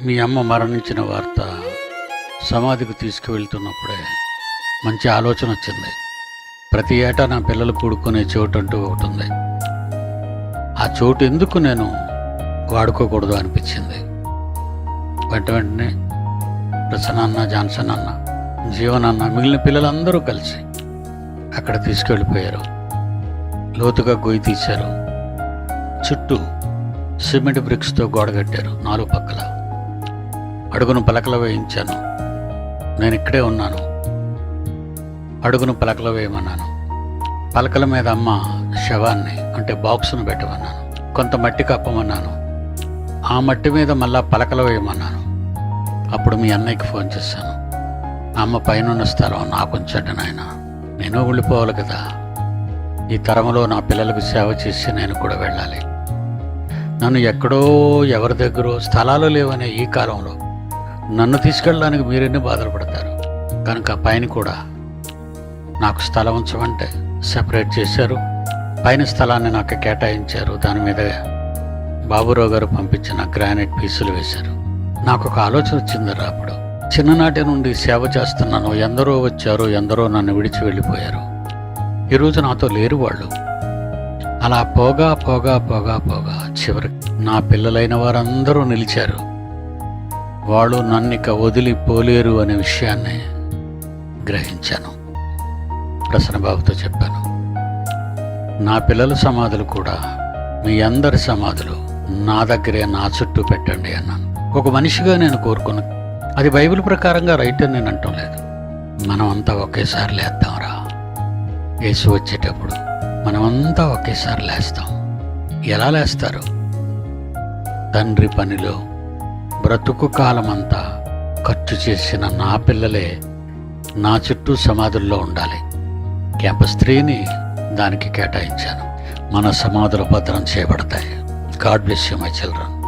మీ అమ్మ మరణించిన వార్త సమాధికి తీసుకువెళ్తున్నప్పుడే మంచి ఆలోచన వచ్చింది. ప్రతి ఏటా నా పిల్లలు కూడుకునే చోటు అంటూ ఒకటి ఉంది. ఆ చోటు ఎందుకు నేను వాడుకోకూడదు అనిపించింది. వెంటనే ప్రసన్న అన్న, జాన్సన్ అన్న, జీవన్ అన్న, మిగిలిన పిల్లలందరూ కలిసి అక్కడ తీసుకెళ్ళిపోయారు. లోతుగా గొయ్యి తీశారు. చుట్టూ సిమెంట్ బ్రిక్స్తో గోడ కట్టారు. 4 పక్కల అడుగును పలకలు వేయించాను. నేను ఇక్కడే ఉన్నాను. అడుగును పలకలు వేయమన్నాను. పలకల మీద అమ్మ శవాన్ని అంటే బాక్సును పెట్టమన్నాను. కొంత మట్టి కప్పమన్నాను. ఆ మట్టి మీద మళ్ళా పలకలు వేయమన్నాను. అప్పుడు మీ అన్నయ్యకి ఫోన్ చేశాను. అమ్మ పైన స్థలం నాకు ఉంచండి నాయన, నేను వెళ్ళిపోవాలి కదా. ఈ తరంలో నా పిల్లలకు సేవ చేసి నేను కూడా వెళ్ళాలి. నన్ను ఎక్కడో ఎవరి దగ్గరో స్థలాలు లేవనే ఈ కాలంలో నన్ను తీసుకెళ్ళడానికి మీరెన్ని బాధలు పడతారు. కనుక పైన కూడా నాకు స్థలం ఉంచమంటే సెపరేట్ చేశారు. పైన స్థలాన్ని నాకు కేటాయించారు. దాని మీద బాబురావు గారు పంపించిన గ్రానైట్ పీసులు వేశారు. నాకు ఒక ఆలోచన వచ్చిందరా. అప్పుడు చిన్ననాటి నుండి సేవ చేస్తున్నాను. ఎందరో వచ్చారు, ఎందరో నన్ను విడిచి వెళ్ళిపోయారు. ఈరోజు నాతో లేరు వాళ్ళు. అలా పోగా పోగా పోగా పోగా చివరికి నా పిల్లలైన వారందరూ నిలిచారు. వాళ్ళు నన్నిక వదిలిపోలేరు అనే విషయాన్ని గ్రహించాను. ప్రసన్నబాబుతో చెప్పాను, నా పిల్లల సమాధులు కూడా మీ అందరి సమాధులు నా దగ్గరే నా చుట్టూ పెట్టండి అన్నాను. ఒక మనిషిగా నేను కోరుకున్న అది బైబిల్ ప్రకారంగా రైట్ అని నేను అంటం లేదు. మనమంతా ఒకేసారి లేద్దాంరా. యేసు వచ్చేటప్పుడు మనమంతా ఒకేసారి లేస్తాం. ఎలా లేస్తారు? తండ్రి పనిలో బ్రతుకు కాలమంతా ఖర్చు చేసిన నా పిల్లలే నా చుట్టూ సమాధుల్లో ఉండాలి. క్యాంపస్ 3ని దానికి కేటాయించాను. మన సమాధులు భద్రం చేయబడతాయి. God bless you my children.